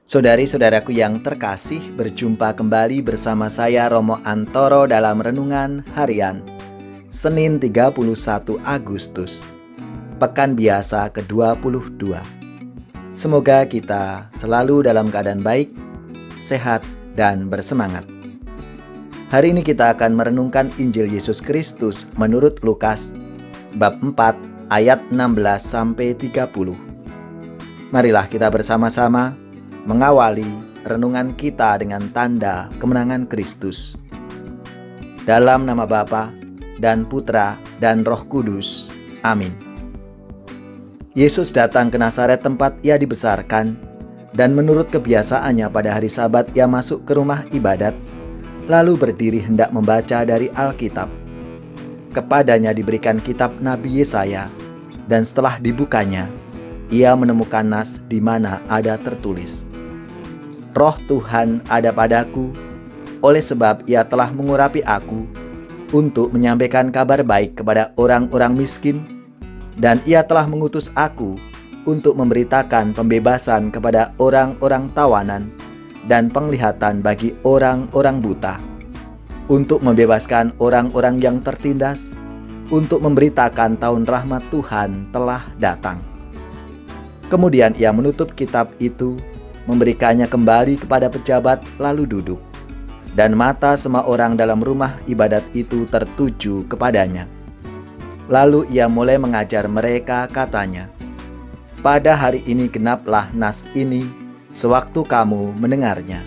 Saudari-saudaraku yang terkasih, berjumpa kembali bersama saya Romo Antoro dalam Renungan Harian Senin 31 Agustus, Pekan Biasa ke-22. Semoga kita selalu dalam keadaan baik, sehat, dan bersemangat. Hari ini kita akan merenungkan Injil Yesus Kristus menurut Lukas bab 4 ayat 16-30. Marilah kita bersama-sama mengawali renungan kita dengan tanda kemenangan Kristus. Dalam nama Bapa dan Putra dan Roh Kudus. Amin. Yesus datang ke Nazaret tempat ia dibesarkan, dan menurut kebiasaannya pada hari Sabat ia masuk ke rumah ibadat, lalu berdiri hendak membaca dari Alkitab. Kepadanya diberikan kitab Nabi Yesaya, dan setelah dibukanya, ia menemukan nas di mana ada tertulis, Roh Tuhan ada padaku, oleh sebab ia telah mengurapi aku untuk menyampaikan kabar baik kepada orang-orang miskin, dan ia telah mengutus aku untuk memberitakan pembebasan kepada orang-orang tawanan dan penglihatan bagi orang-orang buta, untuk membebaskan orang-orang yang tertindas, untuk memberitakan tahun rahmat Tuhan telah datang. Kemudian ia menutup kitab itu, memberikannya kembali kepada pejabat, lalu duduk. Dan mata semua orang dalam rumah ibadat itu tertuju kepadanya. Lalu ia mulai mengajar mereka, katanya, pada hari ini genaplah nas ini sewaktu kamu mendengarnya.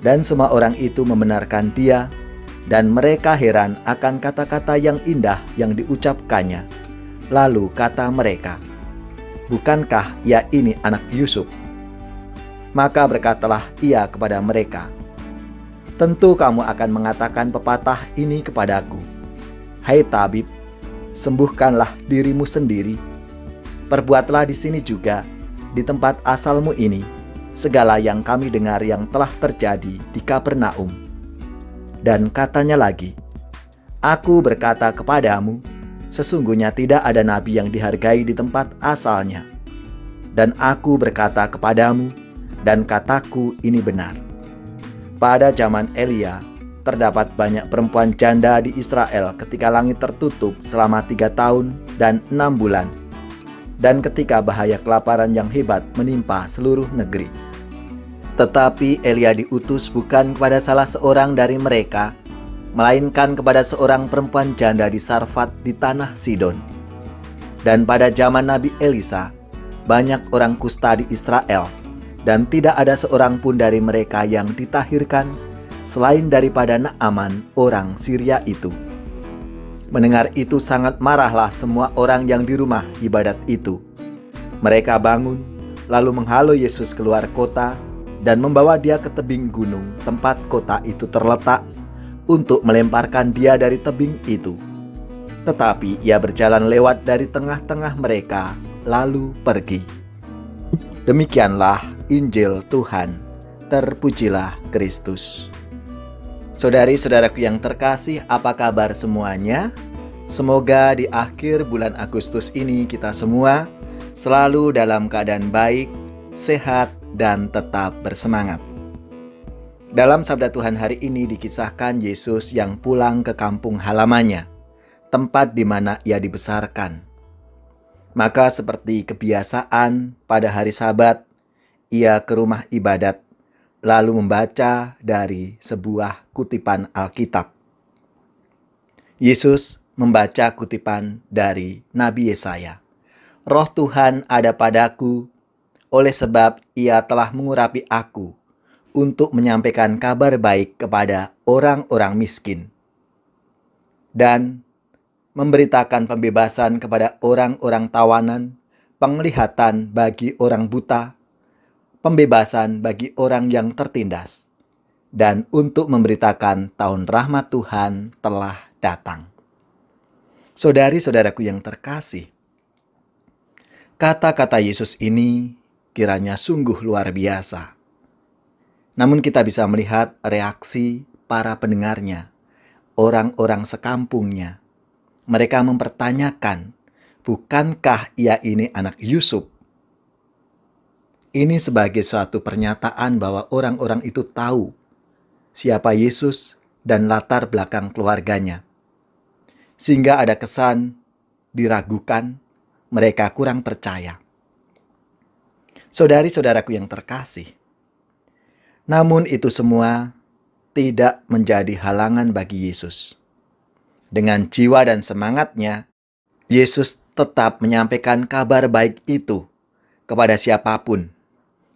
Dan semua orang itu membenarkan dia, dan mereka heran akan kata-kata yang indah yang diucapkannya. Lalu kata mereka, bukankah ia ini anak Yusuf? Maka berkatalah ia kepada mereka, tentu kamu akan mengatakan pepatah ini kepadaku, hai tabib, sembuhkanlah dirimu sendiri. Perbuatlah di sini juga, di tempat asalmu ini, segala yang kami dengar yang telah terjadi di Kapernaum. Dan katanya lagi, aku berkata kepadamu, sesungguhnya tidak ada nabi yang dihargai di tempat asalnya. Dan aku berkata kepadamu, dan kataku ini benar. Pada zaman Elia, terdapat banyak perempuan janda di Israel ketika langit tertutup selama 3 tahun dan 6 bulan, dan ketika bahaya kelaparan yang hebat menimpa seluruh negeri. Tetapi Elia diutus bukan kepada salah seorang dari mereka, melainkan kepada seorang perempuan janda di Sarfat di tanah Sidon. Dan pada zaman Nabi Elisa, banyak orang kusta di Israel, dan tidak ada seorang pun dari mereka yang ditahirkan selain daripada Naaman orang Syria itu. Mendengar itu sangat marahlah semua orang yang di rumah ibadat itu. Mereka bangun, lalu menghalau Yesus keluar kota dan membawa dia ke tebing gunung tempat kota itu terletak untuk melemparkan dia dari tebing itu. Tetapi ia berjalan lewat dari tengah-tengah mereka, lalu pergi. Demikianlah Injil Tuhan, terpujilah Kristus. Saudari-saudaraku yang terkasih, apa kabar semuanya? Semoga di akhir bulan Agustus ini kita semua selalu dalam keadaan baik, sehat, dan tetap bersemangat. Dalam sabda Tuhan hari ini dikisahkan Yesus yang pulang ke kampung halamannya, tempat di mana ia dibesarkan. Maka seperti kebiasaan pada hari Sabat, ia ke rumah ibadat, lalu membaca dari sebuah kutipan Alkitab. Yesus membaca kutipan dari Nabi Yesaya. Roh Tuhan ada padaku, oleh sebab ia telah mengurapi aku untuk menyampaikan kabar baik kepada orang-orang miskin, dan memberitakan pembebasan kepada orang-orang tawanan, penglihatan bagi orang buta, pembebasan bagi orang yang tertindas, dan untuk memberitakan tahun rahmat Tuhan telah datang. Saudari-saudaraku yang terkasih, kata-kata Yesus ini kiranya sungguh luar biasa. Namun kita bisa melihat reaksi para pendengarnya, orang-orang sekampungnya. Mereka mempertanyakan, bukankah ia ini anak Yusuf? Ini sebagai suatu pernyataan bahwa orang-orang itu tahu siapa Yesus dan latar belakang keluarganya. Sehingga ada kesan diragukan, mereka kurang percaya. Saudari-saudaraku yang terkasih, namun itu semua tidak menjadi halangan bagi Yesus. Dengan jiwa dan semangatnya, Yesus tetap menyampaikan kabar baik itu kepada siapapun,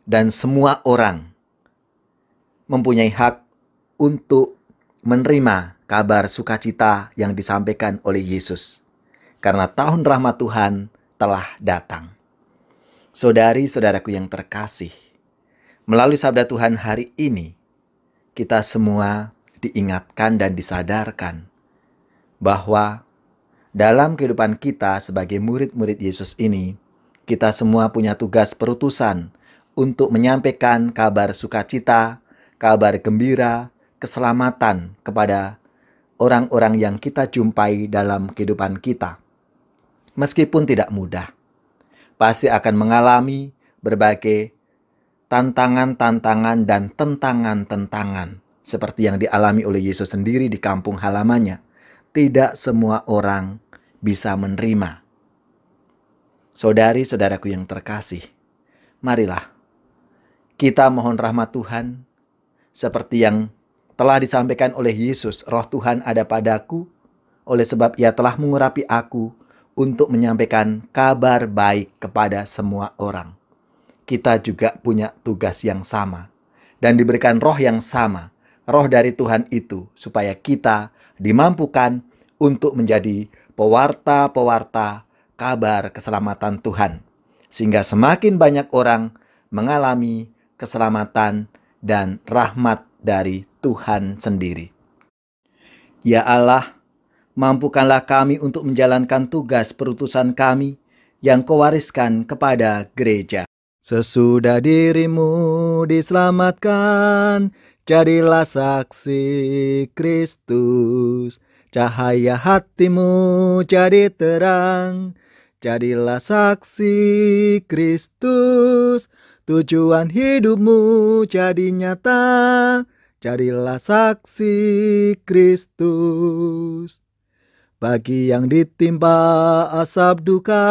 dan semua orang mempunyai hak untuk menerima kabar sukacita yang disampaikan oleh Yesus, karena tahun rahmat Tuhan telah datang. Saudari-saudaraku yang terkasih, melalui sabda Tuhan hari ini, kita semua diingatkan dan disadarkan bahwa dalam kehidupan kita sebagai murid-murid Yesus ini, kita semua punya tugas perutusan untuk menyampaikan kabar sukacita, kabar gembira, keselamatan kepada orang-orang yang kita jumpai dalam kehidupan kita. Meskipun tidak mudah, pasti akan mengalami berbagai tantangan-tantangan dan tentangan-tentangan seperti yang dialami oleh Yesus sendiri di kampung halamannya. Tidak semua orang bisa menerima. Saudari-saudaraku yang terkasih, marilah kita mohon rahmat Tuhan seperti yang telah disampaikan oleh Yesus. Roh Tuhan ada padaku, oleh sebab Ia telah mengurapi aku untuk menyampaikan kabar baik kepada semua orang. Kita juga punya tugas yang sama dan diberikan roh yang sama, roh dari Tuhan itu, supaya kita dimampukan untuk menjadi pewarta-pewarta kabar keselamatan Tuhan, sehingga semakin banyak orang mengalami keselamatan dan rahmat dari Tuhan sendiri. Ya Allah, mampukanlah kami untuk menjalankan tugas perutusan kami yang Kau wariskan kepada gereja. Sesudah dirimu diselamatkan, jadilah saksi Kristus. Cahaya hatimu jadi terang, jadilah saksi Kristus. Tujuan hidupmu jadi nyata, jadilah saksi Kristus. Bagi yang ditimpa asap duka,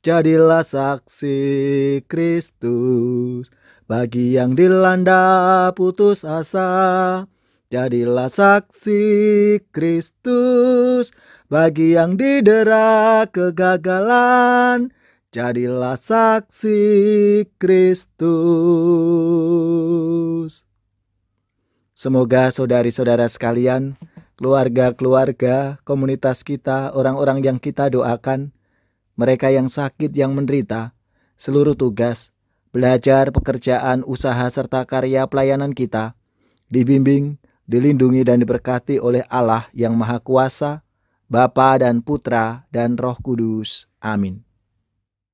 jadilah saksi Kristus. Bagi yang dilanda putus asa, jadilah saksi Kristus. Bagi yang didera kegagalan, jadilah saksi Kristus. Semoga saudari-saudara sekalian, keluarga-keluarga, komunitas kita, orang-orang yang kita doakan, mereka yang sakit, yang menderita, seluruh tugas, belajar, pekerjaan, usaha, serta karya pelayanan kita, dibimbing, dilindungi dan diberkati oleh Allah yang Maha Kuasa, Bapa dan Putra dan Roh Kudus. Amin.